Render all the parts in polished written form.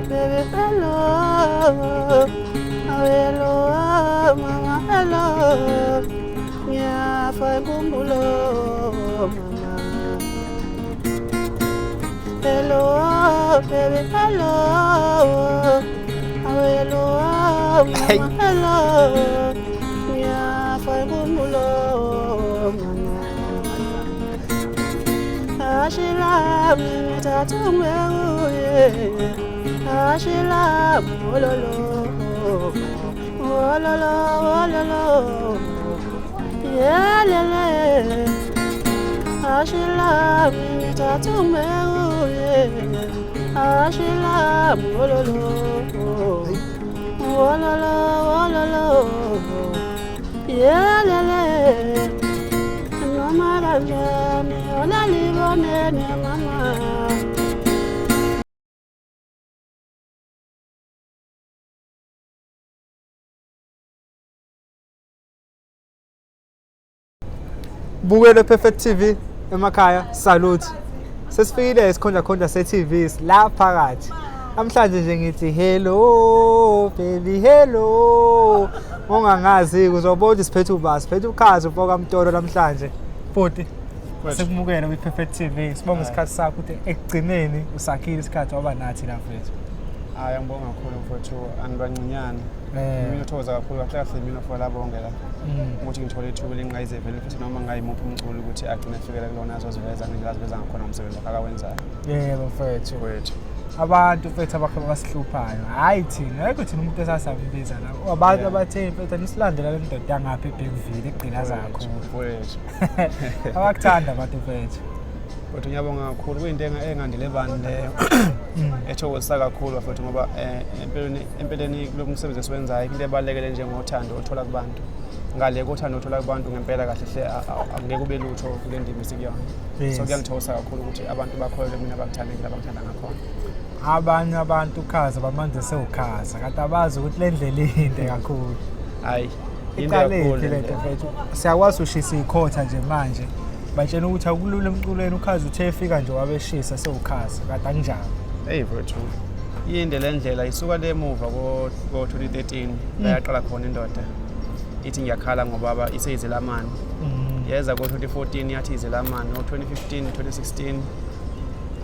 baby, hello. Hello, mama, hello. Yeah, for Gumbulo, mama. Hello, baby, hello. Hello, mama, hello. Yeah, for Gumbulo, mama. Ashila, me tatumwe, Ashila, ololo, ololo, ololo. Yeah, lele. Ashila, me tatumwe, Ashila, ololo, ololo, ololo. Yeah, lele. Mama, Rajani, Ola Livone, mama. Bukele Perfect TV emakhaya, salute. Sesifikile isikhonja se-TV la phakathi. Namhlanje nje ngithi hello baby hello. Ungangazi uzobona siphethe ubasi, siphethe ukhazi ufoka Mtolo namhlanje. Futhi sekumukela kwi-Perfect TV. Sibonga isikhathi sakho ukuthi ekugcineni usakhile isikhathi waba nathi la mfethu. Hayi ngibonga kakhulu mfethu anibancinyane. Mina ngithokoza kakhulu kahle mina for labo bonke la. Ukuthi ngithole ithuba lengayizevele futhi noma ngayimuphi umculo ukuthi agcine efikela kulona azoziveza ngendlela aziveza ngakhona umsebenzi akawenzayo. Yebo mfethu. Wethu. Abantu mfethu abasihluphayo. Hayi thina, ayikho thina umuntu esasambiza la. Abantu abathe mfethu nisilandela le ndoda yangapha eBhekville egcina zakho. Wethu. Abakuthanda abantu mfethu. Kodwa ngiyabonga kakhulu kuyinto engandile bani leyo. Ethokozisa kakhulu mfethu ngoba empeleni kulo msebenzi esiwenzayo into ebalekele njengothando othola kubantu. Ngale kothando othola kubantu ngempela kahle hle angeke ube lutho kule ndimi esikuyona. So kuyangithokoza kakhulu ukuthi abantu bakholwe mina bakuthandile abakuthanda ngakhona. Abanye abantu ukhaza bamanje sewukhaza kanti abazi ukuthi le ndlela inde kakhulu. Hayi into kakhulu lento mfethu. Siyakwazi ushisa ikhotha nje manje. Batshena ukuthi akulula emculweni ukhaza uthe efika nje wabeshisa sewukhaza kanti anginjalo. Hey mfethu. Yinde le ndlela isuka le emuva ko 2013 bayaqala khona indoda. Ithi ngiyakhala ngoba iseyizelamani. Yeza ko 2014 yathi izelamani no 2015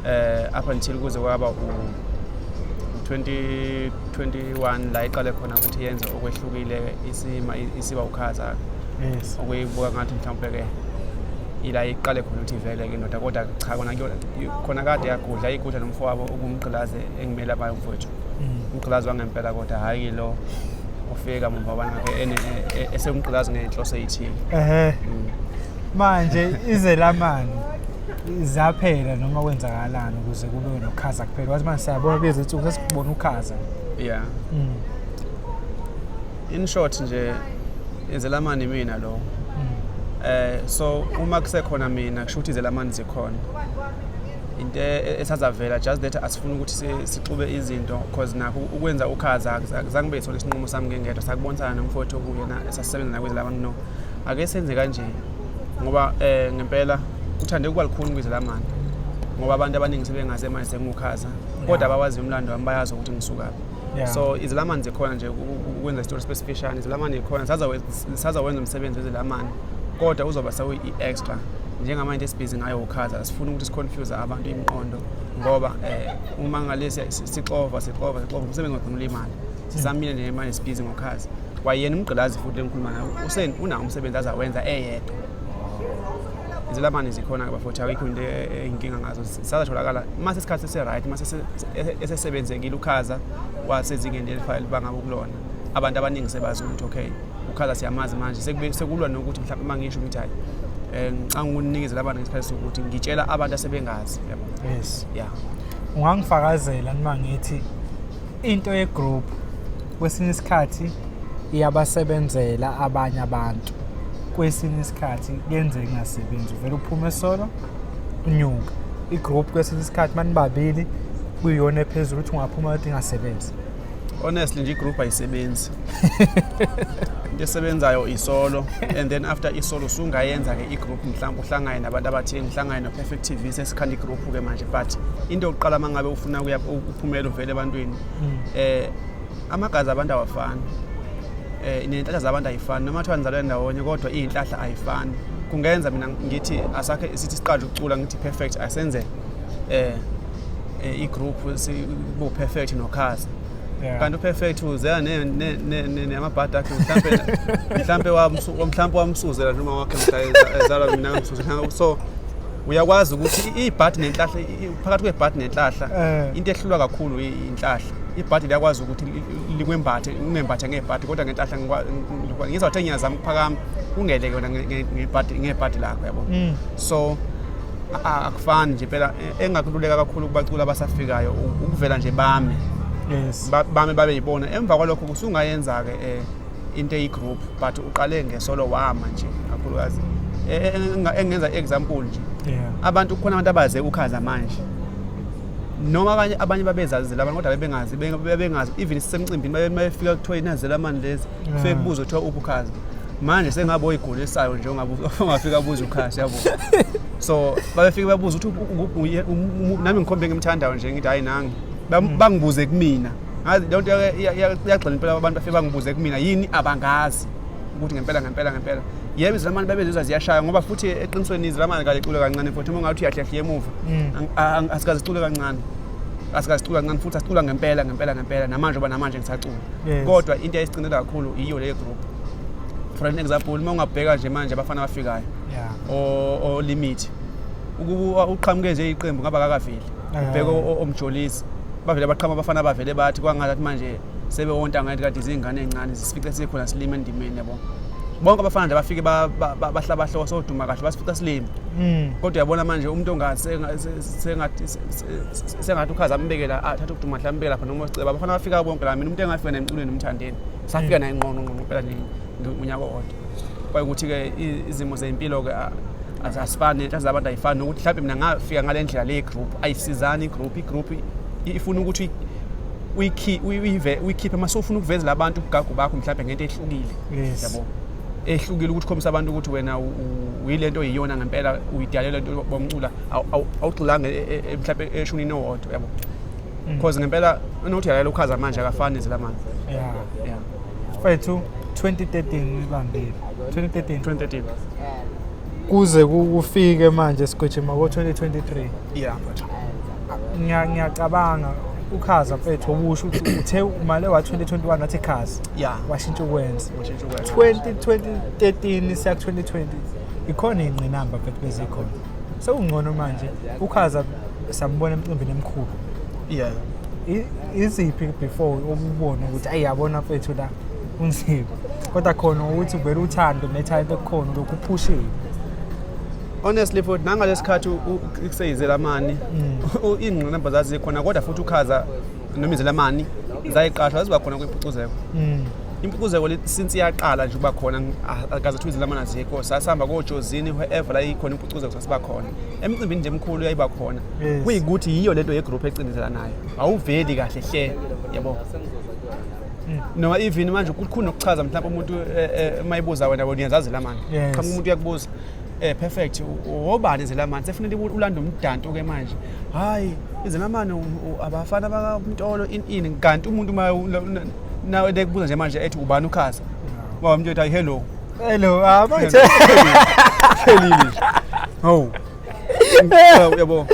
2016 up until kuze kwaba 2021 la iqale khona ukuthi yenze okwehlukile isiba ukhaza. Yes. Okuyibuka ngathi mhlawumbe ke ila iqale khona ukuthi ivele ke indoda kodwa cha khona kade yagudla igudla nomfowabo okumgqilaze engimela bayo mfowethu. Umgqilazi wangempela kodwa hayi lo ufika mumva bakhe esemgqilazi ngenhloso eyithile. Manje izelamani zaphela noma kwenzakalani ukuze kube nokhaza kuphela. Wathi manje siyabona lezi insuku sesikubona ukhaza. Yeah. In short nje izelamani mina lo. So uma kusekhona mina kusho ukuthi izelamani zikhona. Into esazavela just that asifuna ukuthi sixube izinto because nakho ukwenza ukhaza azange bethola isinqumo sami ngengedwa sakubonisana nomfowethu okuyena esasebenza nakwezelamani no. Ake senze kanje ngoba ngempela uthande ukuba likhulu kwizelamani ngoba abantu abaningi sebengaze manje sengukhaza kodwa abawazi umlando wami bayazi ukuthi ngisukaphi. So izelamani zikhona nje ukwenza story specification izelamani ikhona sazawenza umsebenzi wezelamani kodwa uzoba sawe i-extra njengamanje esibhizi ngayo ukhaza sifuna ukuthi siconfuse abantu imiqondo ngoba uma ngalesi sixova umsebenzi wagcina imali sisamile nje manje esibhizi ngokhaza wayena umgqilazi futhi lengikhuluma naye una umsebenzi azawenza eyedwa. Izelamani zikhona ke bafowethu ayikho into enkinga ngazo sazatholakala mase isikhathi se-right mase esesebenzekile ukhaza wasezingeni elifile bangaba kulona abantu abaningi sebazi ukuthi okay ukhaza siyamazi manje sekulwa nokuthi mhlawumbe mangisho ukuthi hayi ngicanga ukunikezela abantu ngesikhathi sokuthi ngitshela abantu asebengazi. Yes. Yeah. Ungangifakazela noma ngithi into ye-group kwesinye isikhathi iyabasebenzela abanye abantu. Kwesinye isikhathi kuyenzeka ingasebenzi vele uphume solo unyuka. I-group kwesinye isikhathi manibabili kuyiyona ephezulu ukuthi ungaphuma ukuthi ingasebenzi. Honestly nje igroup ayisebenzi. Into esebenzayo isolo and then after isolo usungayenza ke igroup mhlawumbe uhlangane nabantu abathile uhlangane no Perfect TV sesikhanda igroup ke manje but into yokuqala mangabe ufuna ukuphumela uvele ebantwini amagazi abantu awafani inenhlahla zabantu ayifani noma kuthiwa nizalwe ndawonye kodwa izinhlahla ayifani kungenza mina ngithi asakhe sithi siqala ukucula ngithi Perfect asenze igroup sibu Perfect no Khaza. Kanti Perfect uzela namabhada akhe mhlambe wamsuzela noma wakhe ezalwa mina ngamsuzela so uyakwazi ukuthi ibhadi nenhlahla phakathi kwebhadi nenhlahla into ehlulwa kakhulu inhlahla ibhadi liyakwazi ukuthi likwembathe ungembathe ngebhadi kodwa ngenhlahla ngizothi ngiyazama ukuphakama ungeleke yona ngebhadi lakho yabo so akufani nje phela engakululeka kakhulu kubacula abasafikayo ukuvela nje bami yes bami babe yibona emva kwalokho kusungayenza ke into eyigroup but uqale ngesolo wama nje kakhulukazi engenza example nje abantu kukhona abantu abaze ukhaza manje noma abanye babezazela abantu kodwa bebengazi even sisemcimbini bayefika kuthiwa inazela manje lezi kufike kubuzo kuthiwa ukukhaza manje sengabe oyigulisayo nje ongafika abuza ukhaza yabo so babefika babuza ukuthi nami ngikhombe ngimthandayo nje ngithi hayi nangi bangibuze kumina ngazi lonto yagxila impela abantu bafike bangibuze kumina yini abangazi ukuthi ngempela yebo izamani babezizwa ziyashaya ngoba futhi eqinisweni izamani kalecule kancane futhi uma ngathi uyahle emuva asikaze sicule kancane futhi asicula ngempela namanje namanje ngisacula kodwa into eyicinela kakhulu iyo le group for an example uma ungabheka nje manje abafana abafikayo o limit ukuba uqhamuke nje iqembu ngaba kakaveli ubheka oMjolisi bavele abaqhama abafana bavele bathi kwangathi manje sebewonta ngathi kade izingane ezincane zisifica sikhona silima endimeni yabo bonke abafana nje bafike bahlabahlo soduma kahle basifica silima kodwa uyabona manje umuntu ongathi sengathi ukhaza ambekela athatha ukuduma mhla ambekela lapha noma usiceba abafana bafika bonke la mina umuntu engafika naye emculweni umthandeni safika naye ngqongqo phela unyaka odwa kwaye ukuthi ke izimo zempilo ke asifani inhlanhla zabantu ayifani ukuthi mhlawumbe mina ngafika ngale ndlela le group ayisizani igroup ifuna ukuthi uyikhiphe mase ufuna ukuveza labantu ugagu bakho mhlawumbe ngento ehlukile yabo ehlukile ukuthi khombisa abantu ukuthi wena uyilento yiyona ngempela uyidalela into bomcula awugxilanga mhlawumbe eshunini owodwa yabo because ngempela unothi yalela ukhaza manje akafani nezilamani Fethu 2013 ibambile 2013 kuze kufike manje sigwejima ngo-2023 ngiyacabanga ukhaza mfethu obusho uthe umale wa-2021 wathi Khaza washintsha ukwenza 2013 siya 2020 ikhona ingqinamba mfethu bezikhona sekungcono manje ukhaza sambona emcimbini emkhulu iziphi before ukubona ukuthi ayiyabona mfethu la unzima kodwa khona ukuthi uvele uthando nethalente kukhona lokuphushile honestly futhi nangalesikhathi ukuseyizelamani ingqinamba zazikhona kodwa futhi ukhaza noma izelamani zayiqashwa ziba khona kwimpucuzeko impucuzeko since iyaqala nje kuba khona akaze ukuthi izelamani azikho sasihamba kojozini wherever la ikhona impucuzeko sasiba khona emcimbini nje emkhulu yayiba khona kuyikuthi yiyo lento yegroup ecindezela nayo awuveli kahle hle yabo noma even manje kukhona nokuchaza mhlawumbe umuntu mayibuza wena uyazazi lamani cha umuntu uyakubuza Perfect wobani izelamani sefanele ulanda umdanto ke manje hayi izelamani abafana bakamntolo in kanti umuntu nawe ekubuza nje manje ethi ubani ukhaza ngoba umuntu ethi hello manje yabo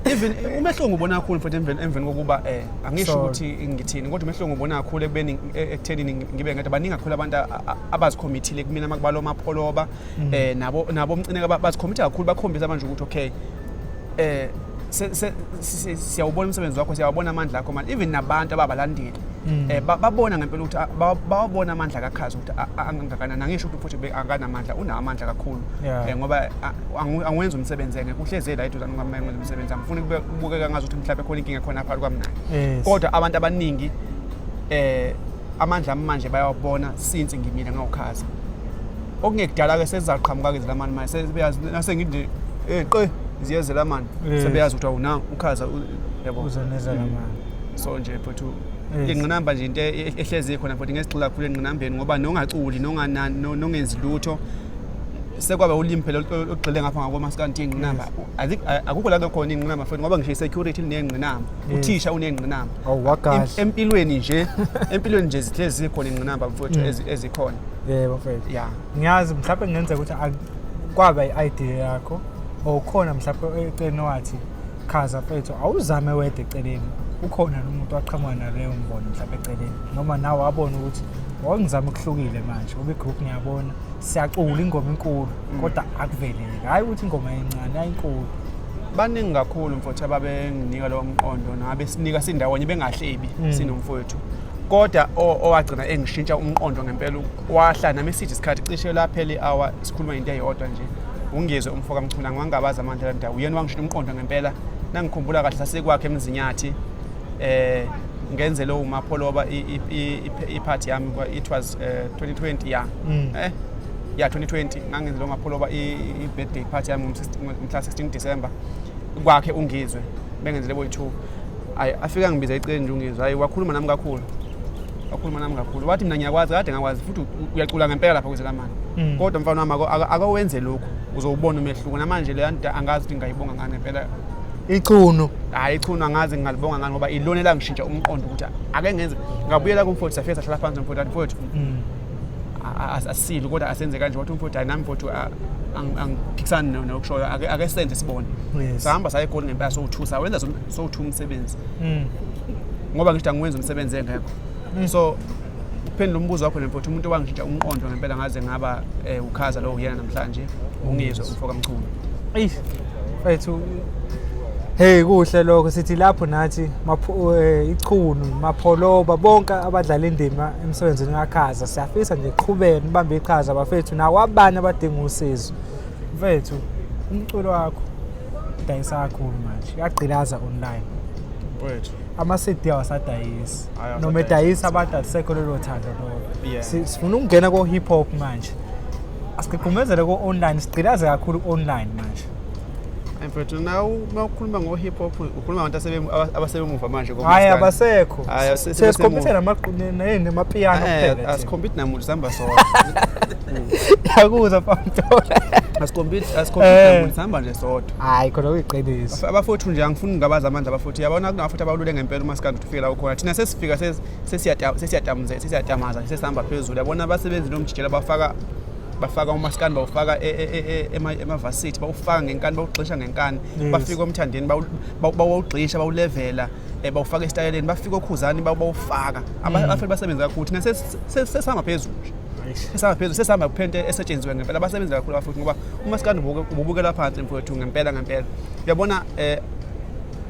even umehlongo ubona kakhulu futhi emveni kokuba angisho ukuthi ngithini kodwa umehlongo ubona kakhulu ekubeni ekuthenini ngibe ngathi baningi kakhulu abantu abazicommittee kumina makubalo mapholoba nabo umcineka bazicommittee kakhulu bakhombisa manje ukuthi okay siyawubona umsebenzi wakho siyawubona amandla akho manje even nabantu ababalandeli babona ngempela ukuthi bawabona amandla kaKhaza ukuthi angakanani angisho ukuthi futhi akanamandla unamandla kakhulu ngoba angwenza umsebenzi ngeke uhleze la eduzana ngamenza umsebenzi angifuni ukubukeka ngazi ukuthi mhlawumbe khona inkinga khona phakathi kwamnandi kodwa abantu abaningi amandla manje bayawabona since ngimile ngawukhaza okungekudala ke sezaqhamuka ke zilamani manje sebeyazi nasengithi ziyezelamani sebeyazi ukuthi awuna ukhaza yabo uzonezelamani so nje futhi ingqinamba nje into ehlezi khona futhi ngesigxila kakhulu engqinambeni ngoba nongaculi nongenzi lutho sekwaba ulimi phela ogxile ngapha ngakomaskandi ingqinamba akukho la khona ingqinamba futhi ngoba ngisho security linengqinamba uthisha unengqinamba empilweni nje zihlezi khona ingqinamba futhi ezikhona yebo mfethu yeah ngiyazi mhlawumbe ngenze ukuthi kwaba i-idea yakho okhona mhlawumbe eceleni wathi Khaza mfethu awuzame wedwa eceleni ukhona nomuntu waqhamuka naleyo mbono mhlawumbe eceleni noma nawe wabona ukuthi ngizama ukuhlukile manje ube group ngiyabona siyacula ingoma enkulu kodwa akuveleki hayi ukuthi ingoma encane ayinkulu baningi kakhulu mfowethu ababenginika lo mqondo nabe sinika sindawonye bengahlebi sinomfowethu kodwa owagcina engishintsha umqondo ngempela wahlala nami sithi isikhathi cishe laphela i-hour sikhuluma into eyodwa nje ungizwe umfoka mchuna ngiwangabaza amandla la ndawo uyena wangishintsha umqondo ngempela nangikhumbula kahle sasekwakhe emzinyathi ngenze lo mapholoba iphathi yami it was 2020 yeah 2020 ngangenze lo mapholoba i-birthday party yami ngomhla 16 December kwakhe ungizwe bengenzele boy2 afika ngibiza iceleni nje ungizwe hayi wakhuluma nami kakhulu wathi mina ngiyakwazi kade ngakwazi futhi uyacula ngempela lapha kwezelamani kodwa mfana wami akawenze lokho uzowubona umehluko namanje le nto angazi ukuthi ngayibonga ngani ngempela icuno angazi ngalibonga ngani ngoba ilone la ngishintsha umqondo ukuthi ake ngenze ngabuyela kumfowethu safika sahlala phansi umfowethu asile kodwa asenze kanje wathi umfowethu nami mfowethu angiphikisani nokushoyo ake senze sibone sahamba saye eGoli ngempela so2 wenza so2 umsebenzi ngoba ngisho angiwenza umsebenzi engekho so uphendula umbuzo wakho mfowethu umuntu owangishintsha umqondo ngempela ngaze ngaba uKhaza lo uyena namhlanje ungizwe umfoka mchunu mfethu hey kuhle lokho sithi lapho nathi ichunu mapholoba bonke abadlala indima emsebenzini kaKhaza siyafisa nje uqhubeke nibambe iqhaza bafethu nawo abanye abadinga usizo mfethu umculo wakho udayisa kakhulu manje uyagqilaza online mfethu ama-CD awasadayisi noma edayisa abantu alisekho lelo thando lokho sifuna ukungena ko-hip hop manje asigqumezele ko-online sigqilaze kakhulu online manje mfethu nawu mawukhuluma ngo-hip hop ukhuluma abantu abasebemuva manje hayi abasekho sesikhompyutha namapiyano kuphela asikhompyutha namuntu sihamba sona yakuzwa pamtola asikhompyutha namuntu sihamba nje sodwa hayi khona kuyiqiniso abafowethu nje angifuni ngabaza amandla abafowethu yabona kunabafuthi abalule ngempela umasikandi ukuthi ufike la ukhona thina sesifika sesiyatamaza sesihamba phezulu yabona abasebenzi nomjijela bafaka umasikandi bawufaka emavasithi bawufaka ngenkani bawugxisha ngenkani bafika omthandeni bawugxisha bawulevela bawufaka esitayeleni bafika okhuzani bawufaka abafeli basebenza kakhulu thina sesihamba phezulu sesihamba kuphente esetshenziswe ngempela abasebenza kakhulu abafuthi ngoba umasikandi ubukela phansi mfowethu ngempela uyabona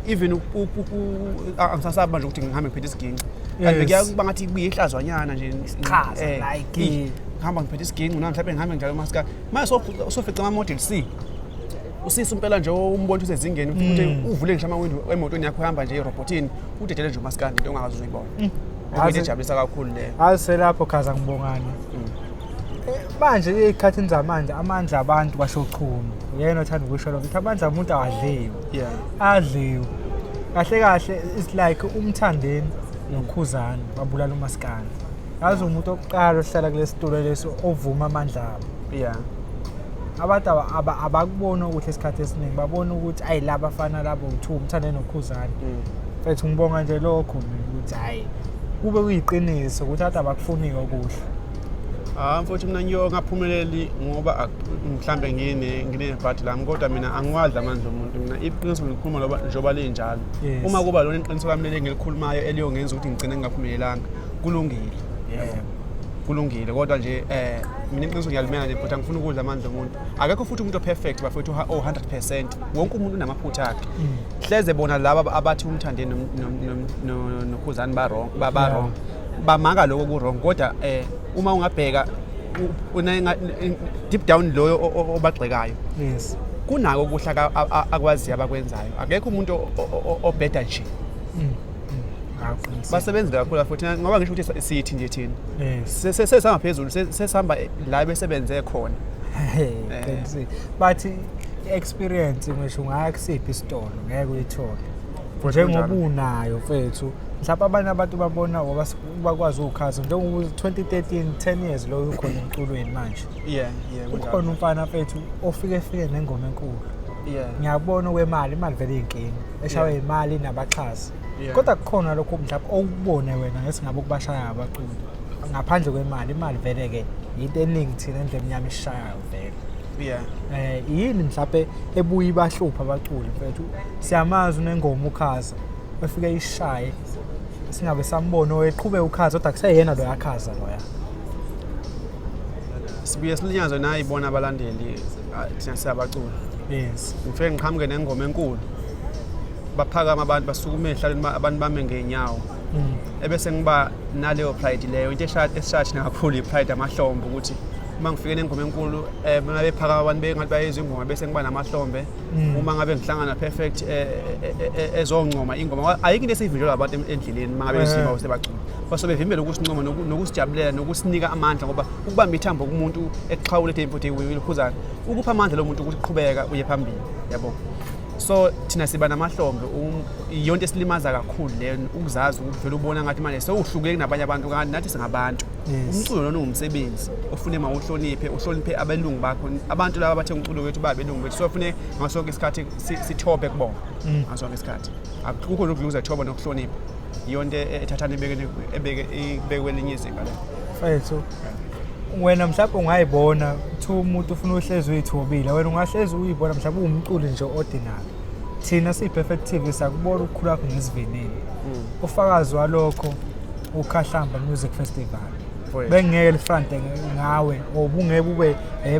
even angisasaba manje ukuthi ngihambe ngiphethe isiginci kanti bekuyakuba ngathi kuyihlazwanyana nje like ngihamba ngiphethe isiginci nami mhlawumbe ngihambe njalo umasikandi manje sofica ama-model C usisa impela nje umbona usezingeni ukuthi uvule ngisho ama-window emotweni yakho uhamba nje erobotini udedele nje umasikandi into ongakazi uzuyibona into ejabulisa kakhulu leyo ayiselapho Khaza ngibongani manje ey'khathini zamanje amandla abantu basho uchunu yena othanda ukusho lokho ukuthi amandla umuntu awadliwe adliwe kahle kahle it's like umthandeni nokhuzani babulala umasikandi yazi umuntu oqala ohlala kule situlo leso ovuma amandla abo abantu abakubona ukuthi esikhathi esiningi babona ukuthi ayi laba bafana labo u2 umthandeni nokhuzani mfethu ngibonga nje lokho ukuthi hayi kube kuyiqiniso ukuthi abantu abakufuni okuhle mfowethu mina ngiyongaphumeleli ngoba mhlambe nginebhadi lami kodwa mina angiwadla amandla omuntu mina iqiniso ngikhuluma njoba linjalo uma kuba lona iqiniso lami lengilikhulumayo eliyongenza ukuthi ngigcine ngingaphumelelanga kulungile kulungile kodwa nje mina iqiniso ngiyalimela nje but angifuni ukudla amandla omuntu akekho futhi umuntu perfect bafethu 100% wonke umuntu unamaphutha akhe hleze bona laba abathi umthandeni nokhuzani ba wrong bamanga lokho ku wrong kodwa uma ungabheka deep down loyo obagxekayo kunako kuhla akwazi abakwenzayo akekho umuntu obheda nje basebenza kakhulu futhi ngoba ngisho ukuthi sithi nje thina sesihamba phezulu sesihamba la besebenze khona bathi experience ngisho ngaya kusiphi isitolo ngeke uyithole njengoba unayo mfethu mhlawumbe abanye abantu babona ngoba bakwazi ukhaza njengoba 2013 10 years lo ukhona emculweni manje ukhona umfana mfethu ofike nengoma enkulu ngiyabona imali vele inkinga eshawe imali nabaxhasi kodwa kukhona lokho mhlawumbe okubone wena ngesingabe kubashaya abaculi ngaphandle kwemali imali vele ke into eningi thina endle emnyama ishayayo vele yini mhlawumbe ebuye ibahlupha abaculi mfethu siyamazi unengoma ukhaza befike ishaye singabe sambona oyeqhubeka ukhaza kodwa kuseyena lo yakhaza loya sibuye silinyazwe naye ibona abalandeli thina siyabaculi ngifike ngiqhamuke nengoma enkulu baphakama abantu basukume ehlalweni abantu bame ngeenyawo ebese ngiba naleyo pride leyo into eshathi kakhulu ipride amahlombe ukuthi uma ngifike nengoma enkulu uma bephakama abantu bengathi bayezwa ingoma bese ngiba namahlombe uma ngabe ngihlangana perfect ezoncoma ingoma ayikho into esivinjelwa abantu endleleni uma ngabe besima usebaculi basobe vimbela ukusincoma nokusijabulela nokusinika amandla ngoba ukubamba ithambo kumuntu eqhawule tempo uyikhuzana ukupha amandla lo muntu ukuthi uqhubeka uye phambili yabo so thina siba namahlombe iyonto esilimaza kakhulu le ukuzazi ukuvela ubona ngathi manje sewuhlukile kunabanye abantu kanti nathi singabantu umculo lona ungumsebenzi ofune uhloniphe abelungu bakho abantu laba abathe umculo wethu babelungu bethu so ofune ngasonke isikhathi sithobe kubona ngasonke isikhathi akukho lokudluza thoba nokuhlonipha iyonto ethathana ibeke kwelinye izinga le mfethu wena mhlawumbe ungayibona umuntu ufuna uhlezi uyithobile wena ungahlezi uyibona mhlawumbe umculi nje ordinary thina siyi-Perfect TV sakubona ukukhula kwakho ngesivinini ufakazi walokho Ukhahlamba Music Festival bengeke lifrante ngawe obungeke ube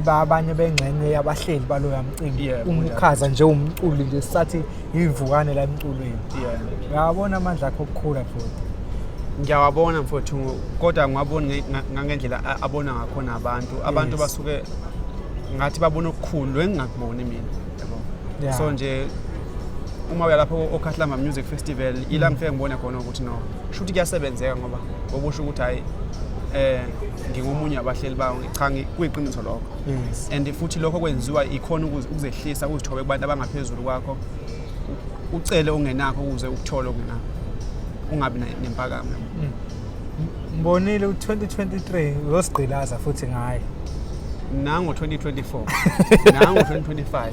abanye bengxenye yabahleli baloya mcimbi umkhaza nje umculi nje sathi ivukane la emculweni uyabona amandla akho okukhula futhi ngiyawabona mfowethu kodwa ngiyabona ngangendlela abona ngakhona abantu basuke ngathi babona okukhulu engingakuboni mina yabo so nje uma uya lapho Ukhahlamba Music Festival ila ngifike ngibone khona ukuthi no shuthi kuyasebenzeka ngoba okusho ukuthi hayi ngingomunye abahleli bawo cha kuyiqiniso lokho and futhi lokho kwenziwa ikhona ukuzehlisa ukuzithobe kubantu abangaphezulu kwakho ucele ongenakho ukuze ukuthole okungenakho ungabi nempakamo mbonile u2023 uyosigqilaza futhi ngaye nango 2024 nango 2025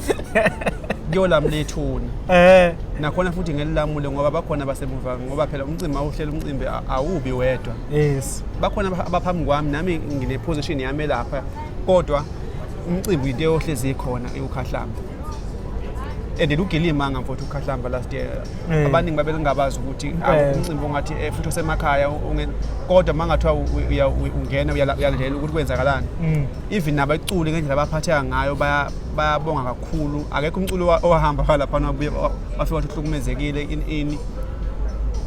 kuyolamla ethuna nakhona futhi ngelilamule ngoba bakhona basemuva ngoba phela umcimbi awuhlela umcimbi awubi wedwa bakhona abaphambi kwami nami ngine position yami lapha kodwa umcimbi into ohlezi ikhona eUkhahlamba elugilima mfowethu Ukhahlamba last year abaningi babelingabazi ukuthi umcimbi ongathi futhi osemakhaya kodwa mangathiwa ungena uyalandela ukuthi kwenzakalani even nabaculi ngendlela abaphatheka ngayo bayabonga kakhulu akekho umculi owahamba lapha nabuye bafika wathi uhlukumezekile ini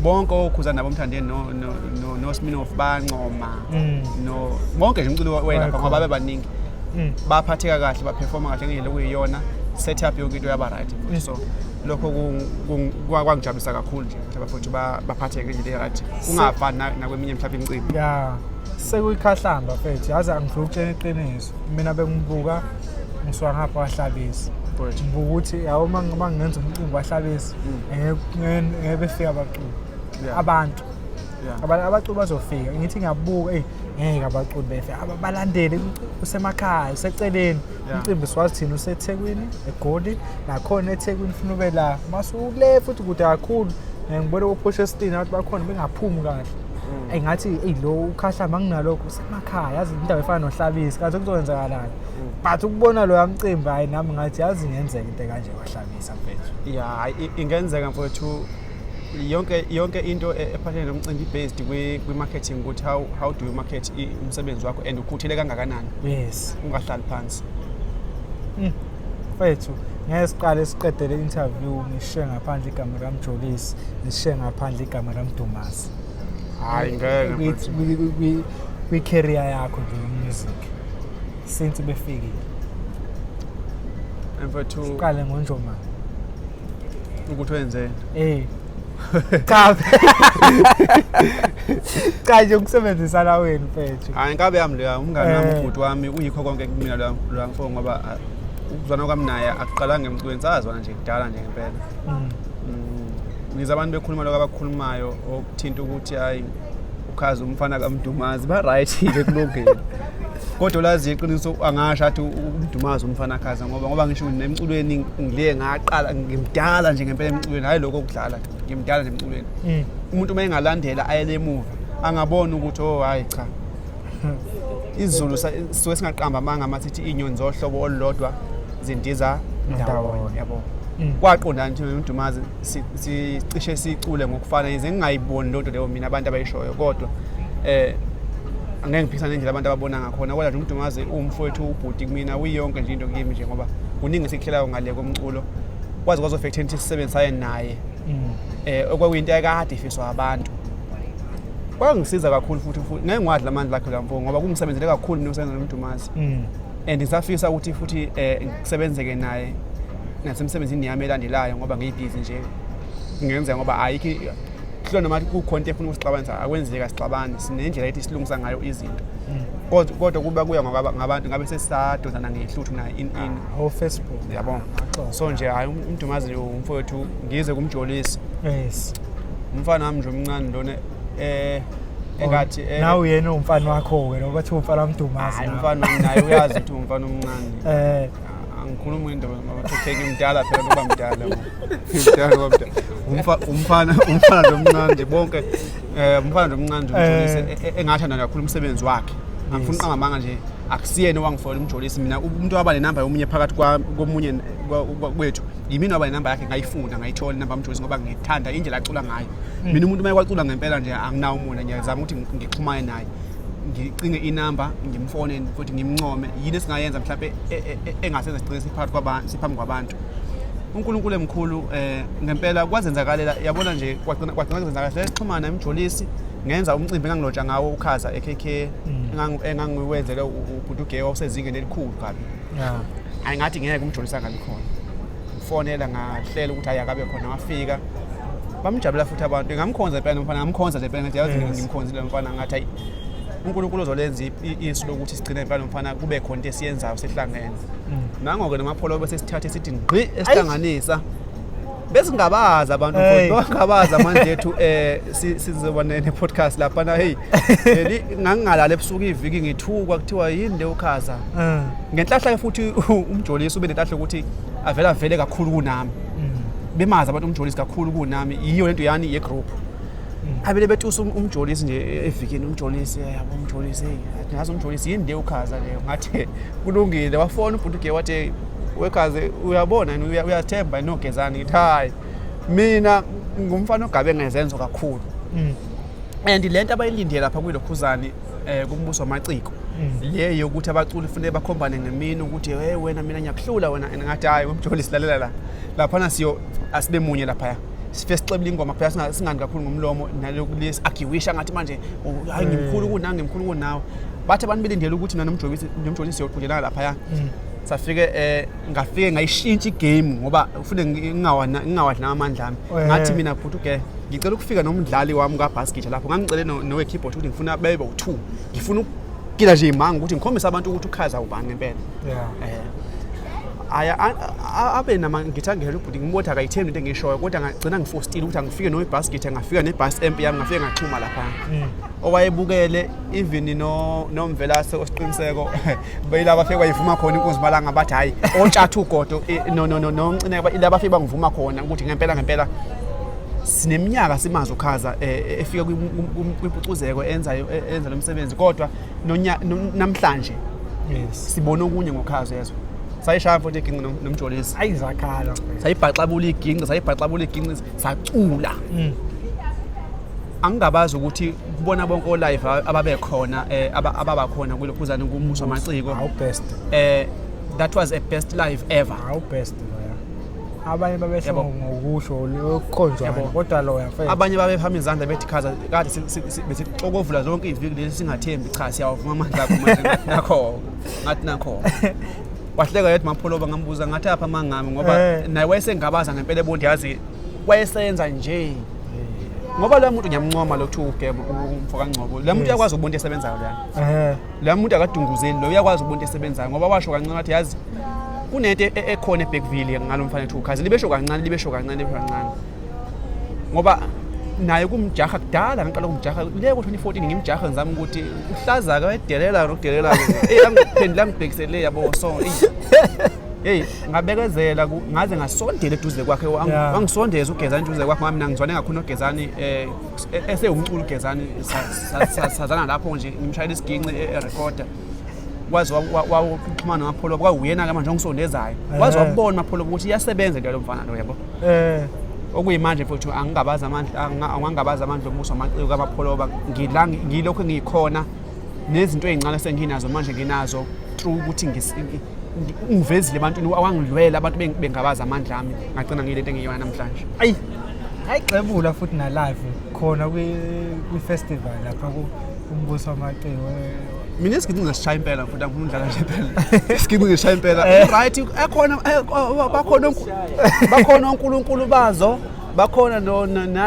bonke okhuza nabo umthandeni no Sminoff bancoma no bonke nje umculi wena ngoba babe baningi baphatheka kahle baperforma kahle ngendlela okuyiyona set up yonke into yaba right so lokho kwangijabulisa kakhulu nje abafowethu baphatheke ngendlela right kungafani nakweminye mhlawumbe imicimbi sekuyikhahlamba mfethu yazi angifuna ukutshela iqiniso mina bengibuka ngisuka ngapha wahlabisa ngibuka ukuthi yawo mangenza umcimbi wahlabisa ngeke befika abaculi abantu abaculi bazofika ngithi ngiyabuka ngeke abaculi befe abalandeli usemakhaya useceleni umcimbi siwazi thina useThekwini eGoli nakhona eThekwini ufuna ube la masukule futhi kude kakhulu ngibona uphusha esitini abantu bakhona bengaphumi kahle engathi lo Ukhahlamba nginalokho usemakhaya yazi indawo efana nohlabisa kanti kuzowenzakalani but ukubona lo yamcimbi hayi nami ngathi yazi ngenzeka into kanje wahlabisa mfethu ingenzeka mfowethu yonke into ephathele nomcimbi based kwi-marketing ukuthi how do you market umsebenzi wakho and ukhuthele kangakanani ungahlali phansi mfethu ngeke siqale siqedele interview ngishiye ngaphandle igama laMjolisi ngishiye ngaphandle igama laMdumazi hayi ngeke kwi-career yakho nje music since befikile mfethu siqale ngoNjoma ukuthi wenzeni cha nje ukusebenzisana wena mfethu hayi ngabe yami leya umngane wami ubhuti wami uyikho konke kumina la mfo ngoba ukuzwana kwami naye akuqalanga emcweni sazwana nje kudala nje ngempela ngiza abantu bekhuluma lokho abakhulumayo okuthinta ukuthi hayi ukhaza umfana kaMdumazi ba right ke kulungile kodwa lazi iqiniso angasho athi uMdumazi umfana Khaza ngoba ngisho nemculweni ngiliye ngaqala ngimdala nje ngempela emculweni hayi lokho okudlala ngimdala nje emculweni umuntu uma engalandela ayele emuva angabona ukuthi oh hayi cha izulu sisuke singaqamba amanga masithi inyoni zohlobo olulodwa zindiza ndawonye yabo kwaqonda nje uMdumazi sicishe sicule ngokufana ize ngingayiboni lonto leyo mina abantu abayishoyo kodwa angeke ngiphikisane nje abantu ababona ngakhona kodwa nje uMdumazi umfowethu ubhuti kumina uyonke nje into kimi nje ngoba kuningi sikhlela ngale komculo kwazi kwazofactor into sisebenzayo naye okwakuyinto ekade ifiswa abantu kwangisiza kakhulu futhi ngeke ngwadla amandla akhe lamfo ngoba kungisebenzele kakhulu nokusebenza noMdumazi and ngisafisa ukuthi futhi ngisebenzeke naye nasemsebenzini yami elandelayo ngoba ngiyibhizi nje ngenza ngoba ayikho hlona noma kukhonto efuna usixabanisa akwenzeka sixabane sinendlela ethi silungisa ngayo izinto kodwa kuba kuya ngabantu ngabe sesadozana ngehluthu na in Facebook yabona so nje hayi uMdumazi umfowethu ngize kumjolisi yes umfana wami nje omncane lona engathi nawe yena umfana wakho wena bathi umfana kaMdumazi umfana naye uyazi ukuthi umfana omncane angikhuluma indaba ngokutheka imdala phela ngoba mdala imdala ngoba umfana lomncane nje bonke umfana lomncane nje umjolisi engathanda kakhulu umsebenzi wakhe angifuni uqamanga nje akusiyena owangifola umjolisi mina umuntu waba le number yomunye phakathi komunye kwethu yimina waba le number yakhe ngayifunda ngayithola inamba umjolisi ngoba ngithanda indlela acula ngayo mina umuntu mayekwacula ngempela nje anginawo umuntu ngiyazama ukuthi ngixhumane naye ngicinge inamba ngimfone futhi ngimncome yini esingayenza mhlawumbe engasenza siqine siphambi kwabantu uNkulunkulu emkhulu ngempela kwazenzakalela yabona nje kwagcina kwenzakala sesixhumana emjolisi ngenza umcimbi engangilotsha ngawo ukhaza eKK engangiwenzele ubhuti osezingeni elikhulu kabi ayingathi ngeke umjolisi angalikhona ufonela ngahlela ukuthi ayakabe khona wafika bamjabula futhi abantu ngamkhonza impela mfana ngamkhonza impela ngathi yazi ngimkhonzile mfana ngathi hayi uNkulunkulu uzolenza isu lokuthi sigcine impela mfana kube khona into esiyenzayo sehlangene nangoke namapholo bese sithathe sithi ngqi esihlanganisa bese ngabaza abantu futhi ngabaza manje ethu sizoba ne podcast lapha na hey ngangingalala ebusuku iviki ngithukwa kuthiwa yini le ukhaza ngenhlahla futhi umjolisi ube nenhlahla ukuthi avele kakhulu kunami bemaza abantu umjolisi kakhulu kunami yiyo lento yani ye group abele betusa umjolisi nje evikini umjolisi yabo umjolisi ngathi umjolisi yini le ukhaza leyo ngathi kulungile wafona ubhuti wathi wekhaze uyabona uyathemba nogezani ngithi hayi mina ngumfana ogabe ngezenzo kakhulu and lento abayilindile lapha kulokhuzani kumbuso wamaciko leyo ukuthi abaculi kufanele bakhombane ngemini ukuthi hey wena mina ngiyakuhlula wena ngathi hayi umjolisi lalela lapha siyo asibe munye lapha sifesicebula ingoma phela singani kakhulu ngomlomo nalokulesi akiwisha ngathi manje hayi ngimkhulu kunawe bathi abantu belindele ukuthi mina nomjolisi siyoqhubekela lapha safike ngafike ngayishintsha igame ngoba ufune ngingawadla amandla ami ngathi mina futhi ngicela ukufika nomdlali wami kaBasket lapho ngangicele nowe keyboard ukuthi ngifuna bebe u2 ngifuna ukugila nje imanga ukuthi ngikhombisa abantu ukuthi ukhaza ubani ngempela abe nama ngithangela ubhuti ngimotha akayithembi into engishoyo kodwa ngagcina ngifostile ukuthi angifike noBasket ngafika nebus amp yami ngafike ngaxhuma lapha owayebukele even nomvelase osiqiniseko bayilaba fike bayivuma khona inkunzi malanga bathi hayi ontshathu ugodo no ncineke ilaba fike bangivuma khona ukuthi ngempela sineminyaka simazi ukhaza efika kwimpucuzeko enza lomsebenzi kodwa namhlanje sibona okunye ngokhaza yezo sayishaya futhi iginqi nomjolisi ayizakhala sayibhaxabula iginqi sacula angigabazi ukuthi kubona bonke live ababe khona ababa khona kulokhuzana kumbuso wamaciko how best that was a best live ever how best abanye babesho ngokusho lokhonjwa kodwa lo yafela abanye babephambi izandla bethi Khaza kade besixokovula zonke iviki lesi singathembi cha siyawuvuma amandla akho manje ngathi nakho wahleka yedwa mapholoba ngambuza ngathi apha mangami ngoba naye wayesengabaza ngempela ebonde yazi wayesenza nje ngoba lo muntu ngiyamncoma lokuthu ugame umfoka Ngcobo lo muntu uyakwazi ubuntu esebenzayo lana lo muntu akadunguzeli lo uyakwazi ubuntu esebenzayo ngoba washo kancane wathi yazi kunento ekhona eBackville ngalomfana ethu ukhazi libesho kancane ngoba naye kumjaha kudala ngiqala kumjaha le ku-2014 ngimjaha ngizama ukuthi uhlaza-ke wayedelela nokudelela angiphendula ngibhekisele yabo so hey ngabekezela ngaze ngasondela eduze kwakhe wangisondeza ugezani eduze kwakhe ngoba mina ngizwane ngakhona ugezani esewumculo ugezani sazana lapho nje ngimshayela isiginci erecorder wazi wawuxhumana noMapholo kwawuyena-ke manje ongisondezayo wazi wabona uMapholo ukuthi iyasebenza leyo mfana lo yabo okuyimanje futhi angingabazi amandla omuso amaciko kaMapholo ngilokho engikhona nezinto ezincane esenginazo manje nginazo through ukuthi ngivezile ebantwini awangilwela abantu bengabazi amandla ami ngagcina ngiyilento engiyona namhlanje ayixebula futhi na live khona kwi-festival lapha kumbuso wamaciko mina isigidi ngisishaya impela futhi angifuna udlala nje impela isigidi ngisishaya impela right ekhona bakhona onkulunkulu bazo bakhona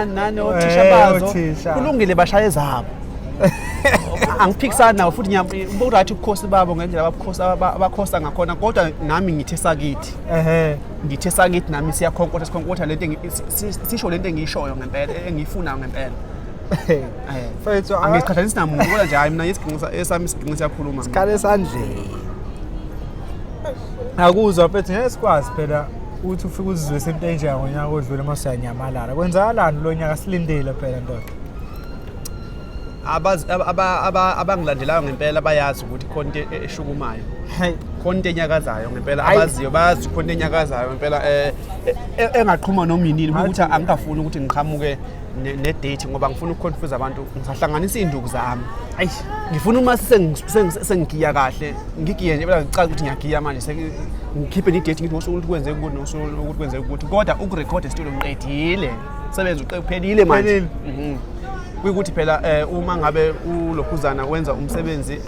nani othisha bazo kulungile bashaye zabo angiphikisana nawo futhi right ukukhosi babo ngendlela abakhosa ngakhona kodwa nami ngithe sakithi ngithe sakithi nami sikhonkotha lento sisho lento engiyishoyo ngempela engiyifunayo ngempela Fethu angiqhathanisi namuntu kodwa nje hayi mina esami isiginci siyakhuluma sikhale esandleni akuzwa mfethu ngeke sikwazi phela uthi ufike uzizwe sento enje ngonyaka odlule mase yanyamalala kwenzakalani lo nyaka silindele phela ndoda abangilandelayo ngempela bayazi ukuthi khona into eshukumayo khona into enyakazayo ngempela abaziyo bayazi khona into enyakazayo ngempela engaqhuma noma yinini ukuthi angikafuni ukuthi ngiqhamuke ne-date ngoba ngifuna ukuconfuse abantu ngisahlanganisa induku zami ngifuna uma sengigiya kahle ngigiye nje phela ngicala ukuthi ngiyagiya manje ngikhiphe ne-date ngithi ngosuku ukuthi kwenzeke ukuthi nosuku ukuthi kwenzeke ukuthi kodwa ukurecord studio ngiqedile sebenza uphelile manje kuyikuthi phela uma ngabe ulokhuzana wenza umsebenzi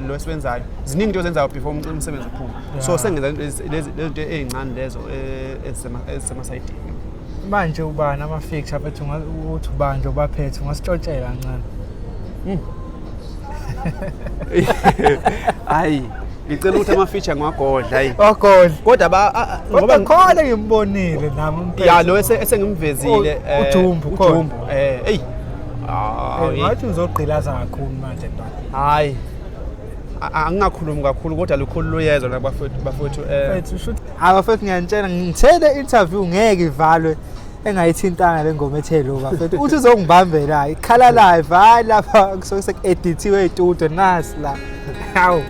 lo esiwenzayo ziningi into ozenzayo before umsebenzi uphuma so sengenza lezi zinto ezincane lezo ezisemasayidini manje ubani ama-fixture bethu uthi ubanje ubaphethe ungasitshotshela kancane hayi ngicela ukuthi ama-feature ngiwagodla hayi wagodla kodwa ngoba khona ngimbonile nami ya lo esengimvezile uJumbu hey ngathi uzogqilaza kakhulu manje ndoda hayi angingakhulumi kakhulu kodwa lukhulu luyezwa bafowethu fethu shoot abafethu ngiyanitshela ngithele interview ngeke ivalwe engayithintanga le ngoma ethe lo bafethu uthi uzongibambela ikhala live hayi lapha kusuke sekuedithiwe estudio nasi la hawu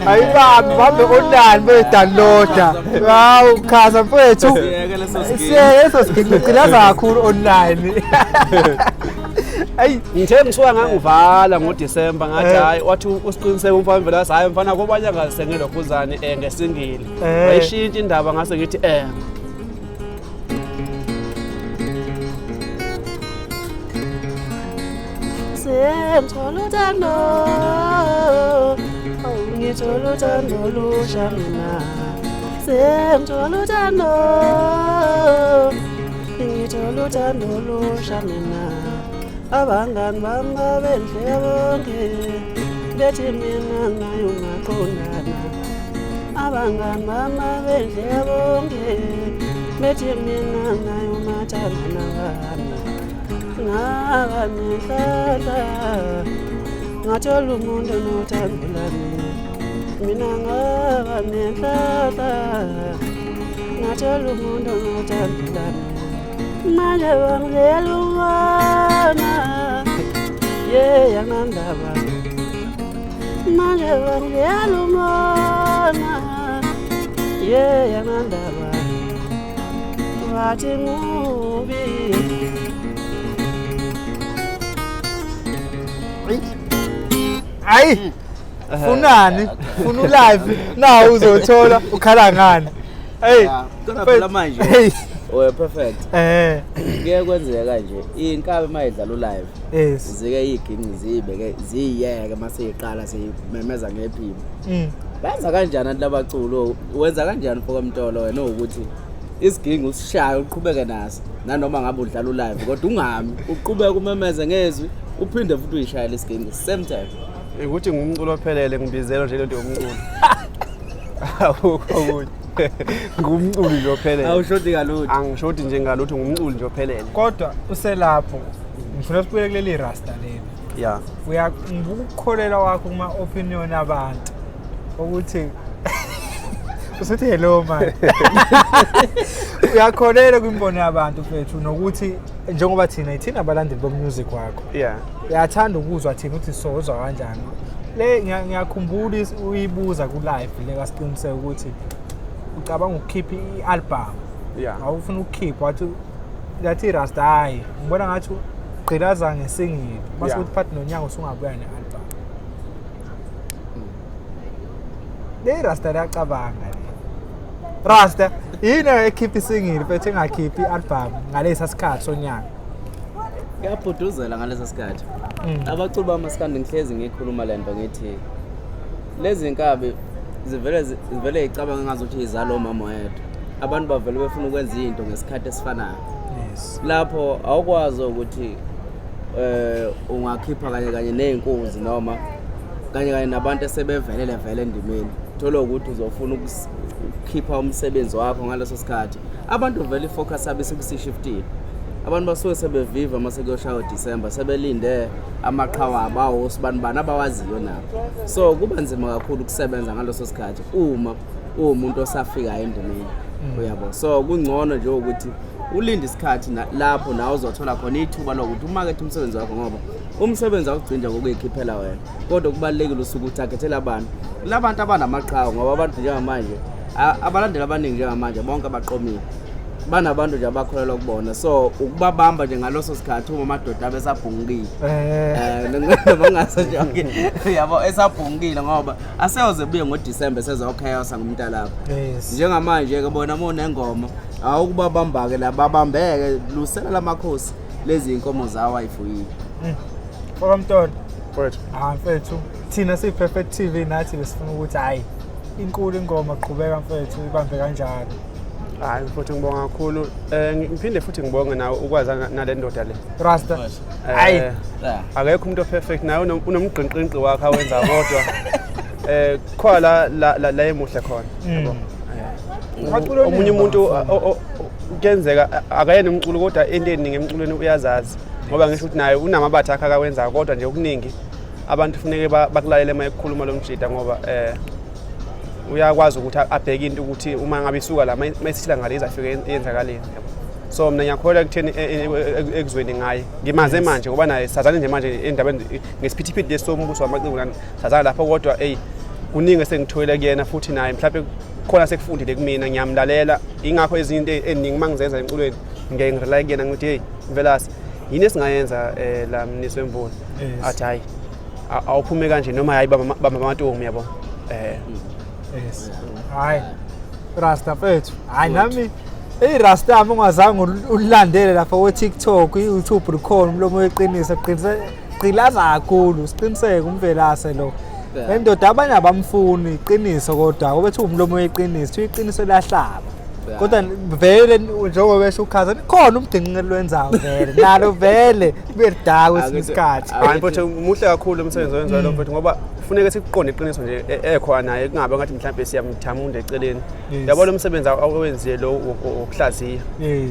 Hayi bambe online bedownloada. Hawu Khaza mfethu. Siyeke leso sigidi gcilaza kakhulu online. ngithe ngisuka ngangivala ngoDisemba ngathi hayi wathi usiqiniseke umfana Mvelasi hayi mfana kobanye angasengelokhuzane ngesingili wayishintsha indaba ngase ngithi Semtholutando ngitholutando lusha mina Semtholutando ngitholutando lusha mina Abangani bami benhle bonke bethi mina naye ungaqondana Abangani bami benhle bonke bethi mina naye umathandana Ngabanenhlahla ngathola umuntu nothando lami mina ngabanenhlahla ngathola umuntu nothando lami manje bangiyela umona yanandaba manje bangiyela umona yanandaba wathi mubi Hayi funani funa live nawu uzothola ukhala ngani Kona phela manje perfect ngeke kwenzeka nje inkabe mayidlala live zike iginqi zibeke ziyeke mase iqala siyimemeza ngephimbo benza kanjani abantu abaculo wenza kanjani mfoka Mtolo wena ukuthi isiginqi usishaya uqhubeke naso nanoma ngabe udlala live kodwa ungami uqhubeke umemeze ngezwi uphinde futhi uyishayela isiginqi same time ukuthi ngumculo ophelele ngibizelo nje lento yomculo awukho ngumculo nje ophelele awushoti kalutho angishoti nje ngalutho ngumculo nje ophelele kodwa uselapho ngifuna sibuye kuleli rasta leli ukukholela wakho kuma opinion abantu ukuthi usithi hello man uyakholela kwimbono yabantu mfethu nokuthi njengoba thina abalandeli bomusic wakho uyathanda ukuzwa thina ukuthi sozwa kanjani le ngiyakhumbula uyibuza ku live le kasiqiniseke ukuthi ucabanga ukukhipha ialbum awufuna ukukhipha wathi yathi rasta hayi ngibona ngathi ugqilaza ngesingili mase ukuthi phathi nonyaka usungabuya nealbum le rasta liyacabanga Rasta yini ekhipha isingili bethe engakhiphi ialbum ngalesa sikhathi sonyaka Yaphuduzela ngalesa sikhathi abaculi bamaskandi ngihlezi ngikhuluma lento ngithi lezi inkabe zivele icabanga ngazuthi izalo mama wethu abantu bavele befuna ukwenza izinto ngesikhathi esifanayo lapho awukwazi ukuthi ungakhipha kanye nezinkunzi noma kanye nabantu esebevelele vele endimeni thola ukuthi uzofuna ukukhipha umsebenzi wakho ngaleso sikhathi abantu vele ifocus abe sekusishiftile abantu basuke sebeviva mase kuyoshaya December sebelinde amaqhawa abawo sibanibani abawaziyo nabo so kuba nzima kakhulu ukusebenza ngaleso sikhathi uma umuntu osafika endimeni uyabo so kungcono nje ukuthi ulinde isikhathi lapho nawe uzothola khona ithuba lokuthi umarket umsebenzi wakho ngoba umsebenzi awugcina ngokuyikhiphela wena kodwa kubalekile usuku utargetela abantu labantu abanamaqhawe ngoba abantu njengamanje abalandeli abaningi njengamanje bonke abaqomile banabantu nje abakholelwa kubona so ukubabamba nje ngaloso sikhathi uma amadoda abesabhungile ngingase nje yabo esabhungile ngoba aseyoze buye ngoDisemba sezochaos ngumntalapha njengamanje ke bona monengoma awukubabamba ke lababambeke lusela lamakhosi lezi inkomo zawo ayifuyile Mfoka Mtolo mfethu thina siPerfect TV nathi besifuna ukuthi hayi inkulu ingoma qhubeka mfethu ibambe kanjalo hayi futhi ngibonga kakhulu ngiphinde futhi ngibonge nawe ukwazi nale ndoda le Rasta hayi akekho umuntu perfect nawe unomgqinqinqi wakhe awenza kodwa khona la emuhle khona yabo omunye umuntu kuyenzeka akayena umculo kodwa enteni ngemculweni uyazazi ngoba ngisho ukuthi naye unamabatha akhe akawenza kodwa nje okuningi abantu kufanele bakulayele mayekhuluma lo mjida ngoba uyakwazi ukuthi abheke into ukuthi uma ngabe isuka la mayisithila ngalezi afike yenzakaleni yabo so mina ngiyakholwa kutheni ekuzweni ngaye ngimaze manje ngoba naye sazana nje manje endabeni ngesiphithiphithi lesombuso wamaciko nani sazana lapho kodwa kuningi esengithoyela kuyena futhi naye mhlawumbe khona sekufundile kumina ngiyamlalela ingakho ezinto eziningi mangizenza emculweni ngeke ngirelay kuyena ngithi hey Mvelasi yini esingayenza la mniswe Mvula athi hayi awuphume kanje noma hayi bamba amantombi yabo yes hayi Rasta fethu hayi nami Rasta ungazange ulandele lapha ku TikTok YouTube record umlomo weqiniso qilaza kakhulu siqiniseke umvelase lo endoda abanye abamfuni iqiniso kodwa obethi umlomo weqiniso iqiniso lahlaba kodwa vele njengoba besho ukhaza khona umdinqelo lwenzayo vele nalo vele kube lidaka kwesikhathi hayi mfowethu muhle kakhulu umsebenzi owenzayo lo mfowethu ngoba kufuneka siqonde iqiniso nje ekhona naye kungabe ngathi mhlambe siyamthamunda eceleni yabona umsebenzi awenzile lo ukuhlaziya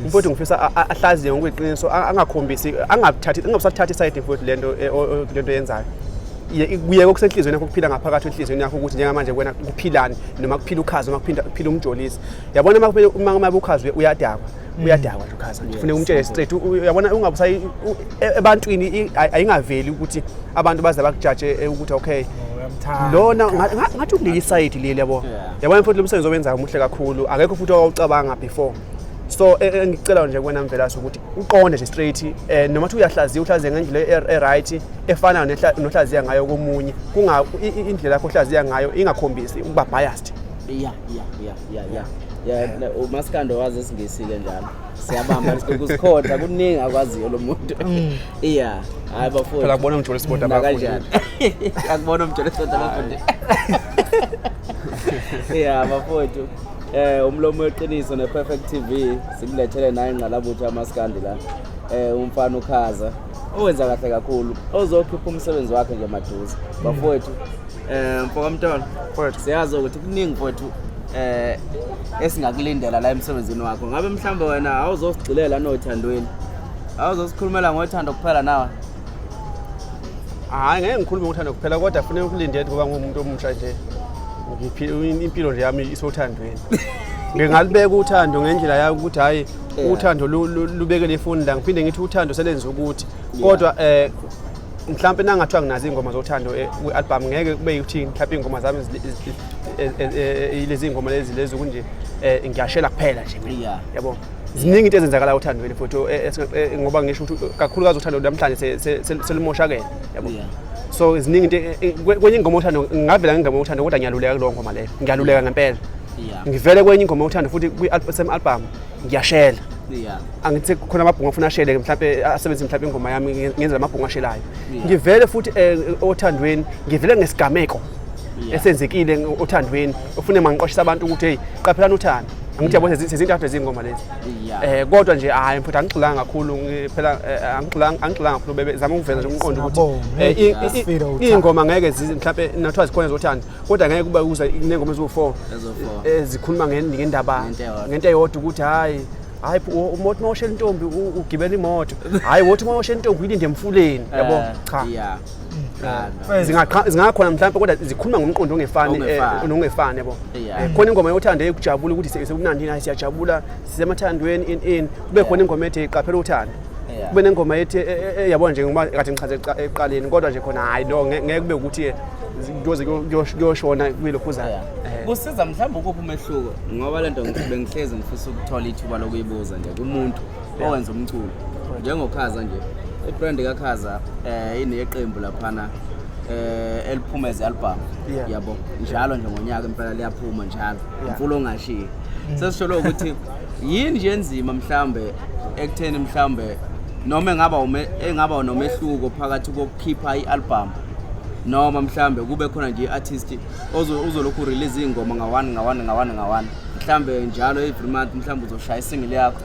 mfowethu ngifisa ahlaziye ngokweqiniso angakhombisi angabusathatha iside mfowethu lento yenzayo kuye okusenhlizweni yakho kuphila ngaphakathi enhlizweni yakho ukuthi njengamanje wena kuphilani noma kuphila ukhaza noma kuphila umjolisi yabona uma ukhaza uyadakwa nje ukhaza kufuneka umtshele straight uyabona ungabusayi ebantwini ayingaveli ukuthi abantu baze bakujaje ukuthi okay lona ngathi ukuleli side leli yabo yabona futhi lo msebenzi owenzayo muhle kakhulu akekho futhi awucabanga before so ngicela nje kuwena Mvelase ukuthi uqonde nje straight noma uthi uyahlaziya uhlaziye ngendlela right efana nohlaziya ngayo komunye kunga indlela yakho ohlaziya ngayo ingakhombisi ukuba biased uMaskando wazi singesile njalo siyabamba ukusikhoda kuningi akwaziyo lo muntu hayi bafowethu phela kubona umjolisi sport abafundi akubona umjolisi sport abafundi bafowethu umlomo weqiniso nePerfect TV sikulethele naye ingqalabutho amaskandi la umfana ukhaza owenza kahle kakhulu ozokhipha umsebenzi wakhe nje maduze bafowethu mfoka Mtolo mfowethu siyazi ukuthi kuningi mfowethu esingakulindela la emsebenzini wakho ngabe mhlambe wena awuzosigcilela nothandweni awuzosikhulumela ngothando kuphela nawe hayi ngeke ngikhulume ngothando kuphela kodwa kufanele ukulindele ngoba ngumuntu omusha nje impilo nje yami isothandweni ngingalibeka uthando ngendlela yayo ukuthi hayi uthando lubekele ifunda ngiphinde ngithi uthando selenza ukuthi kodwa mhlambe nangathiwa nginazi ingoma zothando kwi-album ngeke kube yuthi mhlambe ingoma zami lezi ingoma lezi kunje ngiyashela kuphela nje yabo ziningi into ezenzakala uthandweni futhi ngoba ngisho ukuthi kakhulukazi uthando namhlanje selimoshakele yabo so ziningi into kwenye ingoma uthando ngavela ngingoma uthando kodwa ngiyaluleka kulo ngoma leyo ngiyaluleka ngempela ngivele kwenye ingoma uthando futhi kwi-album album ngiyashela angithi khona amabhunga afuna ashele mhlawumbe asebenze mhlawumbe ingoma yami ngenza amabhunga ashelayo ngivele futhi othandweni ngivele ngesigameko esenzekile othandweni ufune mangiqoshisa abantu ukuthi hey qaphelana uthando angithi yabo sezinto akade zingoma lezi kodwa nje hayi mfuthu angixilanga kakhulu phela angixilanga kakhulu bezama ukuveza nje umqondo ukuthi ingoma ngeke mhlawumbe nathiwa zikhona zothando kodwa ngeke kube kuza inengoma ezo4 ezikhuluma ngendaba ngento eyodwa ukuthi hayi umothi mawushela intombi ugibela imoto hayi wothi mawushela intombi uyilinde emfuleni yabo cha zingakhona mhlawumbe kodwa zikhuluma ngomqondo ongefani yabo khona ingoma yothando ekujabula ukuthi sekumnandi nayi siyajabula sisemathandweni in kube khona ingoma ethi qaphela uthando kube nengoma ethi yabona nje ngoba kade ngichaze eqaleni kodwa nje khona hayi no ngeke kube ukuthi ndoze kuyoshona kwilokhuzayo kusiza mhlawumbe ukuphi umehluko ngoba lento bengihlezi ngifisa ukuthola ithuba lokuyibuza nje kumuntu owenza umculo njengokhaza nje ibrand kaKhaza ineqembu laphana eliphumeza album yabo njalo nje ngonyaka impela liyaphuma njalo umfulo ongashiyi sesisho ukuthi yini nje enzima mhlambe ekutheni mhlambe noma engaba nomehluko phakathi kokukhipha ialbum noma mhlambe kube khona nje iartist uzolokhu release ingoma nga1 mhlambe njalo every month mhlambe uzoshaya single yakho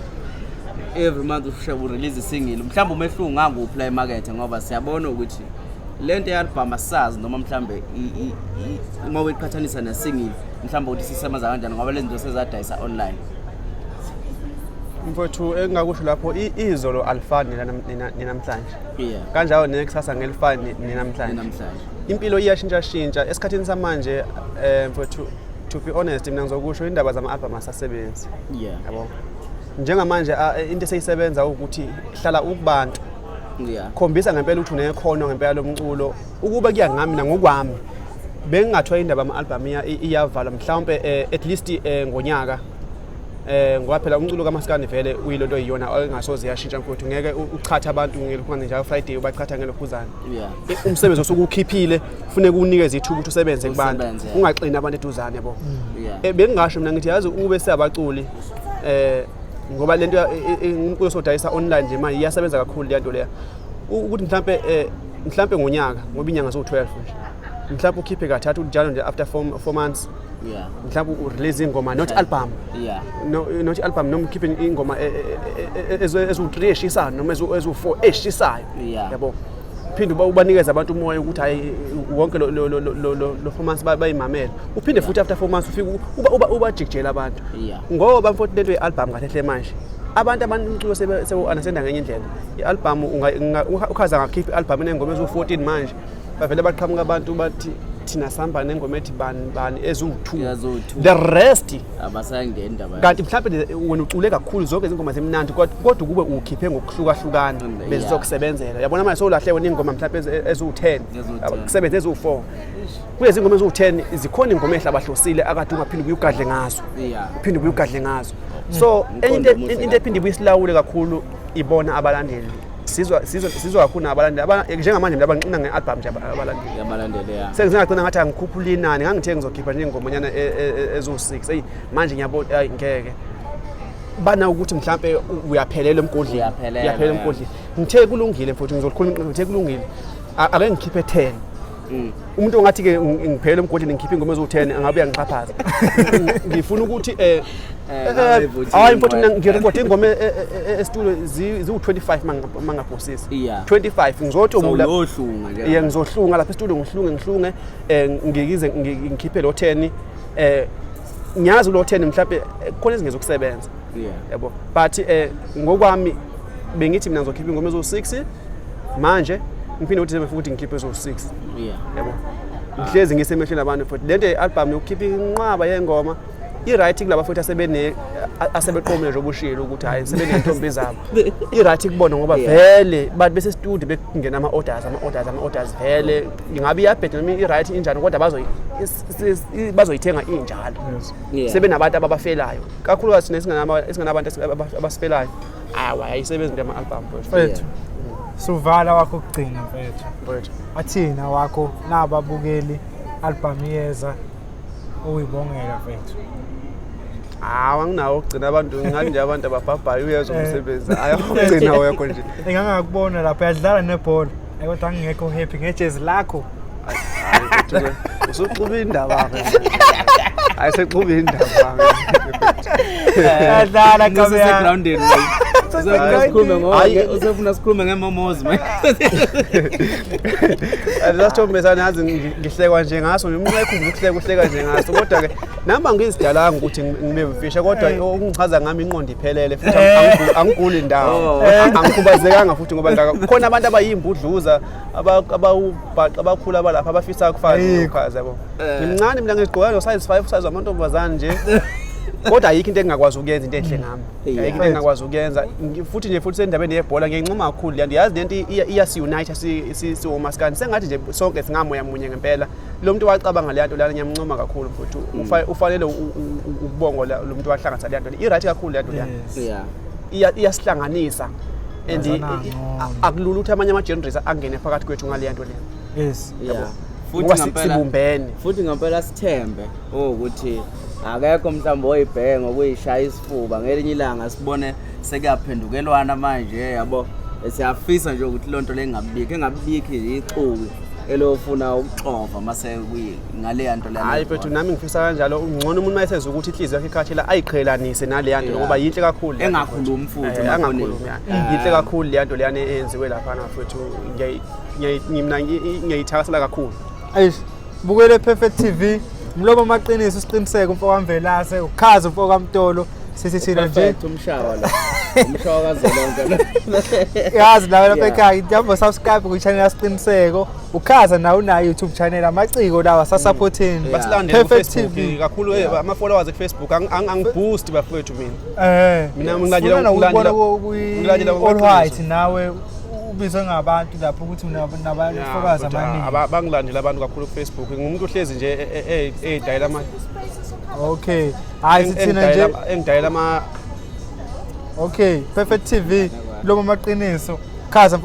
every month ushaya release single mhlambe umehluko ngakuphi la emarket ngoba siyabona ukuthi lento yealbum asazi noma mhlambe uma uyiqhathanisa na single mhlambe ukuthi sisebenza kanjani ngoba lezi zinto sezadayisa online mfowethu engakusho lapho izolo alifani namhlanje kanjalo nekusasa ngelifani namhlanje impilo iyashintsha esikhathini samanje mfowethu to be honest mina ngizokusho indaba zama-album asasebenzi yabo njengamanje into eseyisebenza ukuthi hlala ukubantu khombisa ngempela ukuthi unekhono ngempela lomculo ukuba kuyangami nangokwami bengingathiwa indaba ama-album iyavala mhlawumbe at least ngonyaka ngoba phela umculo kaMaskandi vele uyilonto iyona engasoze yashintsha mfowethu ngeke uchatha abantu ngelokhu njalo Friday ubachatha ngelokhuzana umsebenzi osuke ukhiphile kufanele unikeze ithuba ukuthi usebenze kubantu ungaxina abantu eduzane yabo bengingasho mina ngithi yazi ube siyabaculi ngoba lento umculo sodayisa online nje manje iyasebenza kakhulu lento leya ukuthi mhlambe ngonyaka ngoba inyanga zo12 nje mhlawumbe ukhiphe kathathu njalo nje after 4 months mhlawumbe u-release ingoma not album not album noma ukhiphe ingoma ezu-3 eshisayo noma ezu-4 eshisayo yabo phinde ubanikeza abantu umoya ukuthi hayi wonke lo 4 months bayimamela uphinde futhi after 4 months ufike ubajikjela abantu ngoba mfowethu lento ye-album kahle manje abantu umculo sewu-understanda ngenye indlela i-album ukhaza ngakhipha i-album enengoma ezu-14 manje bavele baqhamuka abantu bathi thina sihamba nengoma ethi bani ezu-2 the rest abasayangena indaba kanti mhlawumbe wena ucule kakhulu zonke izingoma zemnandi kodwa kube ukhiphe ngokuhlukahlukana bezizokusebenzela yabona manje sowulahlewe ningoma mhlawumbe ezu-10 kusebenze ezu-4 kulezi ngoma ezu-10 zikhona ingoma ehlabahlosile akade ungaphinde ubuye ugadle ngazo so into ephinde ibuyisilawule kakhulu ibona abalandeli sizwa kakhulu abalandeli njengamanje abanqina nge-album nje abalandeli sengizingagcina ngathi angikhuphula inani ngangithe ngizokhipha nje ingomanyana ezu-6 manje ngiyabona ngeke bana ukuthi mhlambe uyaphelela emgodleni ngithe kulungile mfowethu ngithe kulungile ake ngikhiphe 10 umuntu ongathi ke ngiphelele emgodleni ngikhiphe ingoma ezu-10 angabe uyangixhaphaza ngifuna ukuthi hayi mfowethu mina ngirekhode ingoma estudio ziwu-25 mangaphosisi 25 ngizotomula ngizohlunga lapha estudio ngihlunge ngikize ngikhiphe lo 10 ngiyazi lo 10 mhlawumbe khona ezingezokusebenza yabo but ngokwami bengithi mina ngizokhipha ingoma ezu-6 manje ngiphinde ukuthi futhi ngikhiphe ezu-6 yabo ngihlezi ngisemehlweni abantu futhi lento ye-album yokukhipha inqaba yengoma i-right kulaba futhi asebeqomile nje obushilo ukuthi hayi sebenentombi zabo i-right kubona ngoba vele bathi bese studio bekungena ama-orders vele ingabe iyabheda noma i-right injani kodwa bazoyithenga injalo sebenabantu ababafelayo kakhulukazi thina esinganabantu abasifelayo ayisebenzi into yama-album mfethu suvala wakho kugcina mfethu athina wakho nababukeli album iyeza uyibongela mfethu anginawo ukugcina abantu ngani nje abantu ababhabhayo uyezwa umsebenzi ayakugcina wakho nje engangakubona lapha yadlala nebhola kodwa ngingekho happy ngejezi lakho usuxuba indaba ayisexuba indaba yadlala kabe grounded usefuna sikhulume ngemomozi Lasithombesana yazi ngihlekwa nje ngaso umuntu ekhumbula ukuhleka nje ngaso kodwa ke namba ngizidalanga ukuthi ngibe mfisha kodwa okungichaza ngami inqondo iphelele futhi angiguli indawo angikhubazekanga futhi ngoba khona abantu abayimbudluza abakhula abalapha abafisa ukufana ukhaza yabo ngimncane mina ngizigqoka no size 5 size amantombazana nje kodwa ayikho into engakwazi ukuyenza into enhle ngami ayikho into engakwazi ukuyenza futhi sendabeni yebhola ngiyincoma kakhulu lento yazi lento iyasi-unite siwomaskandi sengathi nje sonke singamoya munye ngempela lo muntu wacabanga le nto lana ngiyamncoma kakhulu futhi ufanele ukubonga lo muntu wahlanganisa le nto i-right kakhulu le nto lana iyasihlanganisa and akulula ukuthi amanye ama-genres angene phakathi kwethu ngale nto lena sibumbene futhi ngempela sithembe ukuthi akekho mhlawumbe oyibhenga okuyishaya isifuba ngelinye ilanga sibone sekuyaphendukelwana manje yabo siyafisa nje ukuthi lonto le engabikho icuki elofuna ukuxova mase ngale nto lana hayi bethu nami ngifisa kanjalo ungcono umuntu mayeseza ukuthi inhliziyo yakhe ikhathela ayiqhelanise nale nto ngoba yinhle kakhulu engakhulumi futhi engakhulumi yinhle kakhulu le nto leyana eyenziwe lapha futhi mina ngiyayithakasela kakhulu ayish bukele Perfect TV mlobo maqiniso isiqiniseko umfoko Mvelase ukhaza umfoko kaMtolo sithi thina nje umshawa la umshawa kaZolonke yazi nawe lapha ekhaya njalo subscribe ku channel yasiqiniseko ukhaza nawe una YouTube channel amaciko lawa sasupporteni Perfect TV kakhulu ama followers ku Facebook angiboost bafowethu mina mina ngilandela all white nawe ubizwe ngabantu lapho ukuthi unabafokazi amaningi. Bangilandela abantu kakhulu ku-Facebook. Ngumuntu ohlezi nje edayela ama. Okay. Hayi sithina nje engidayela ama. Okay, Perfect TV lo maqiniso. Khaza